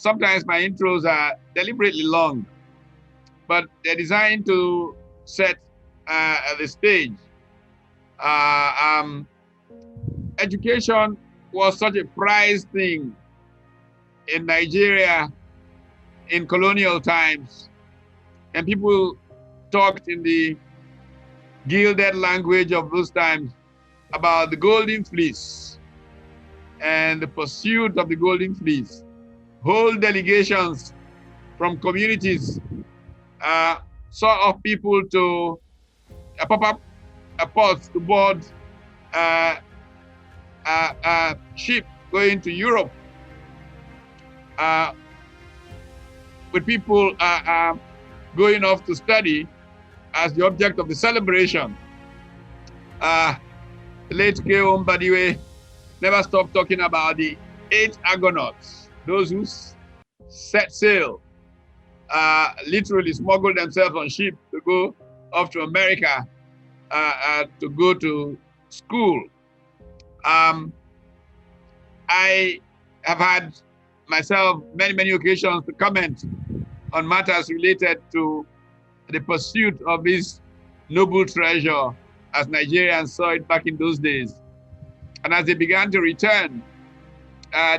sometimes my intros are deliberately long, but they're designed to set the stage. Education was such a prized thing in Nigeria in colonial times, and people talked in the gilded language of those times about the golden fleece and the pursuit of the golden fleece. Whole delegations from communities saw of people to pop up ports to board ship going to Europe, with people going off to study as the object of the celebration. The late K.O. Mbadiwe never stopped talking about the 8 Argonauts, those who set sail, literally smuggled themselves on ship to go off to America to go to school. I have had myself many occasions to comment on matters related to the pursuit of this noble treasure as Nigerians saw it back in those days. And as they began to return,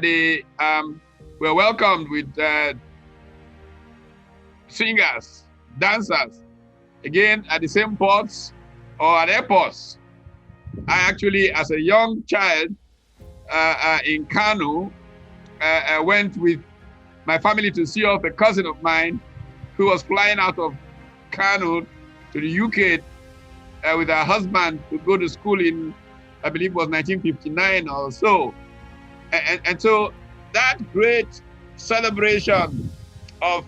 they were welcomed with singers, dancers, again at the same ports or at airports. I actually, as a young child in Kano, went with my family to see off a cousin of mine who was flying out of Kano to the UK with her husband to go to school in, I believe it was 1959 or so. And so that great celebration of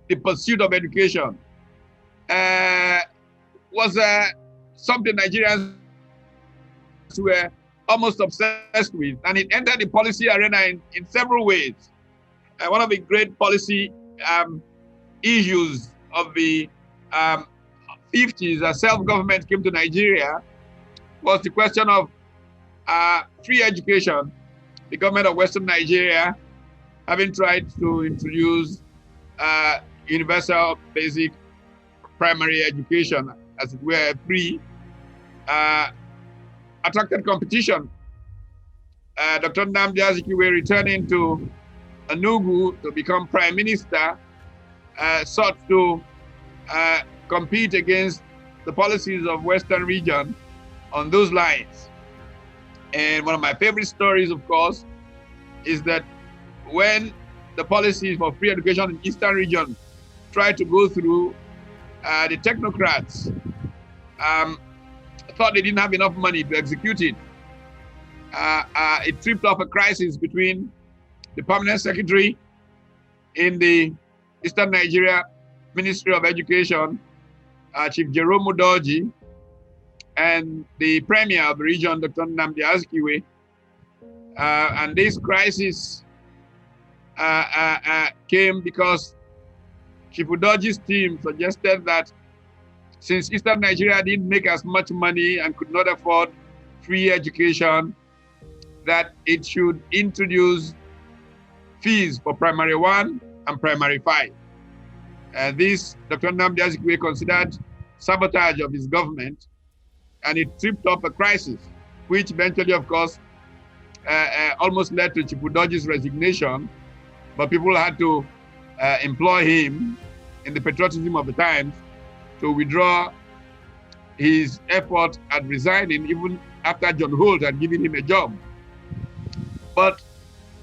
the pursuit of education was something Nigerians were almost obsessed with, and it entered the policy arena in several ways. One of the great policy issues of the 50s as self-government came to Nigeria was the question of free education. The government of Western Nigeria having tried to introduce universal basic primary education, as it were, free, attracted competition. Dr. Nnamdi Azikiwe, returning to Enugu to become prime minister, sought to compete against the policies of Western region on those lines. And one of my favorite stories, of course, is that when the policies for free education in Eastern region tried to go through, the technocrats thought they didn't have enough money to execute it. It tripped off a crisis between the permanent secretary in the Eastern Nigeria Ministry of Education, Chief Jerome Udoji, and the premier of the region, Dr. Nnamdi Azikiwe. And this crisis came because Chief Udoji's team suggested that since Eastern Nigeria didn't make as much money and could not afford free education, that it should introduce fees for primary 1 and primary 5. This Dr. Nnamdi Azikiwe considered sabotage of his government, and it tripped off a crisis, which eventually, of course, almost led to Chief Udoji's resignation, but people had to employ him in the patriotism of the times to withdraw his effort at resigning even after John Holt had given him a job. But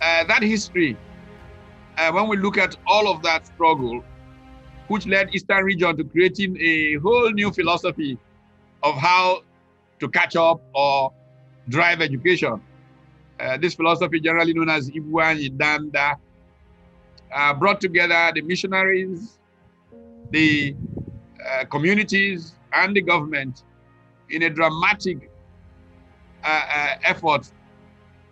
that history, when we look at all of that struggle, which led Eastern region to creating a whole new philosophy of how to catch up or drive education. This philosophy, generally known as Ibuan Idanda, brought together the missionaries, the communities, and the government in a dramatic effort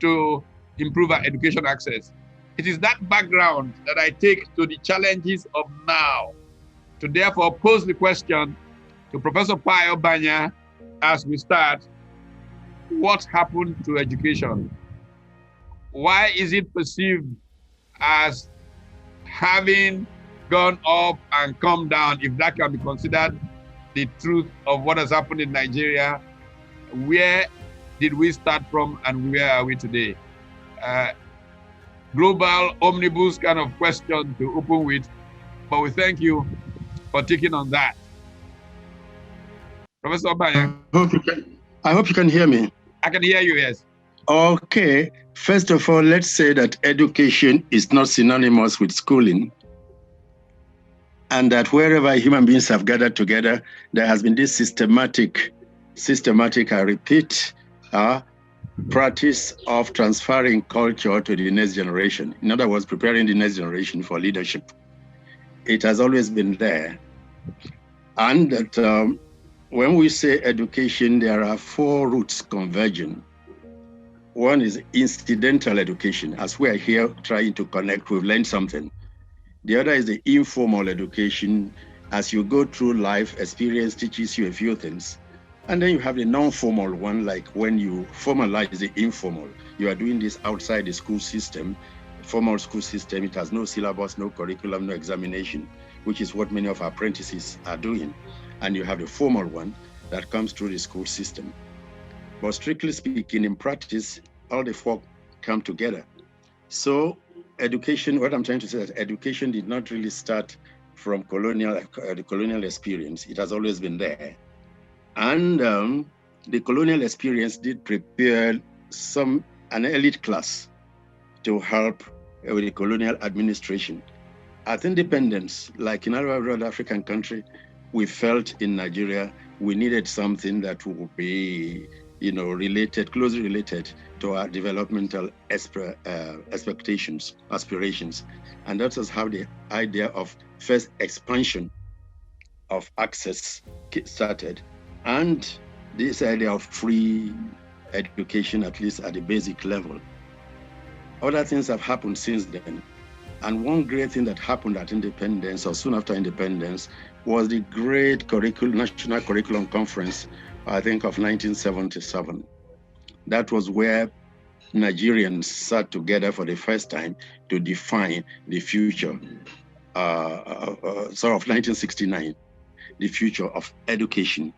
to improve our education access. It is that background that I take to the challenges of now, to therefore pose the question to Professor Pai Obanya as we start: what happened to education? why is it perceived as having gone up and come down, if that can be considered the truth of what has happened in Nigeria? Where did we start from and where are we today? Global omnibus kind of question to open with, but we thank you for taking on that. Professor Obanya. I hope you can hear me. I can hear you, yes. Okay. First of all, let's say that education is not synonymous with schooling, and that wherever human beings have gathered together, there has been this systematic, I repeat, practice of transferring culture to the next generation. In other words, preparing the next generation for leadership. It has always been there. And that when we say education, there are four roots converging. One is incidental education, as we are here trying to connect, we've learned something. The other is the informal education. As you go through life, experience teaches you a few things. And then you have the non-formal one, like when you formalize the informal. You are doing this outside the school system, formal school system. It has no syllabus, no curriculum, no examination, which is what many of our apprentices are doing. And you have the formal one that comes through the school system. But strictly speaking, in practice, all the four come together. So education, what I'm trying to say is that education did not really start from the colonial experience. It has always been there. And the colonial experience did prepare an elite class to help with the colonial administration. At independence, like in other African country, we felt in Nigeria, we needed something that would be, closely related to our developmental expectations, aspirations. And that was how the idea of first expansion of access started. And this idea of free education, at least at the basic level. Other things have happened since then. And one great thing that happened at independence or soon after independence was the great National Curriculum Conference, I think of 1977. That was where Nigerians sat together for the first time to define the future, sort of 1969, the future of education.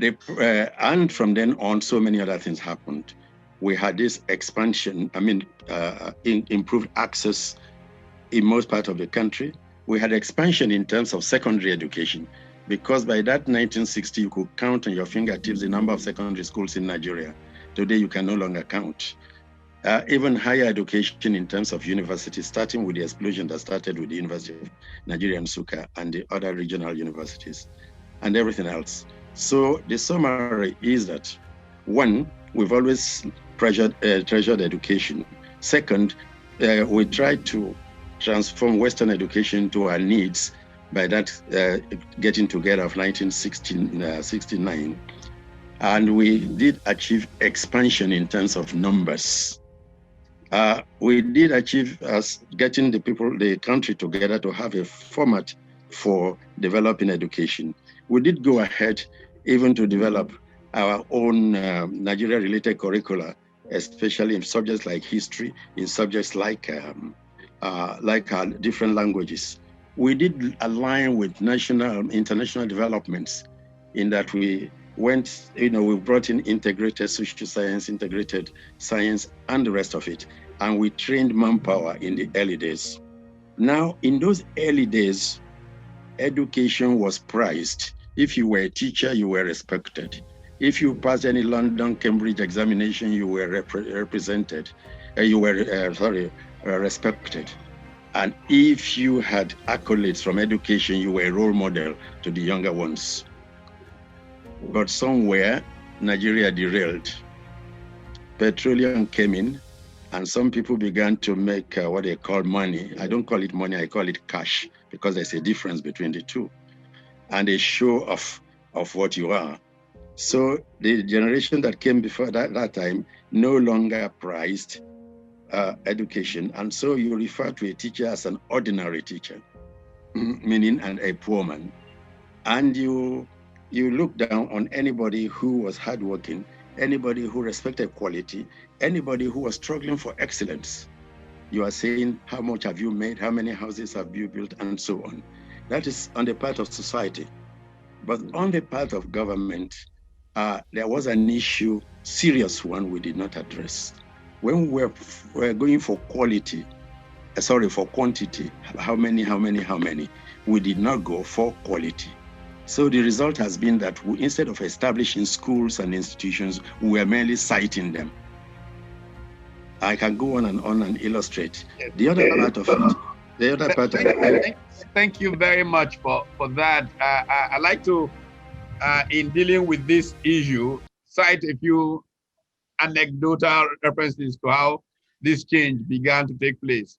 And from then on, so many other things happened. We had this expansion, improved access in most parts of the country. We had expansion in terms of secondary education, because by that 1960, you could count on your fingertips the number of secondary schools in Nigeria. Today, you can no longer count. Even higher education in terms of universities, starting with the explosion that started with the University of Nigeria, Nsukka, and the other regional universities, and everything else. So the summary is that, one, we've always treasured education. Second, we tried to transform Western education to our needs by that getting together of 1969. And we did achieve expansion in terms of numbers. We did achieve getting the country together to have a format for developing education. We did go ahead even to develop our own Nigeria-related curricula, especially in subjects like history, in subjects like different languages. We did align with international developments in that we went, we brought in integrated social science, integrated science, and the rest of it. And we trained manpower in the early days. Now, in those early days, education was prized. If you were a teacher, you were respected. If you passed any London, Cambridge examination, you were respected. And if you had accolades from education, you were a role model to the younger ones. But somewhere, Nigeria derailed. Petroleum came in, and some people began to make what they call money. I don't call it money, I call it cash, because there's a difference between the two. And a show of what you are. So the generation that came before that time no longer prized education. And so you refer to a teacher as an ordinary teacher, meaning a poor man. And you look down on anybody who was hardworking, anybody who respected quality, anybody who was struggling for excellence. You are saying, how much have you made? How many houses have you built? And so on. That is on the part of society. But on the part of government, there was an issue, serious one we did not address. When we were going for quality, for quantity, how many, we did not go for quality. So the result has been that instead of establishing schools and institutions, we were merely citing them. I can go on and illustrate. Yes. The other part of it, the other part of it. Thank you very much for that. I like to, in dealing with this issue, cite a few anecdotal references to how this change began to take place.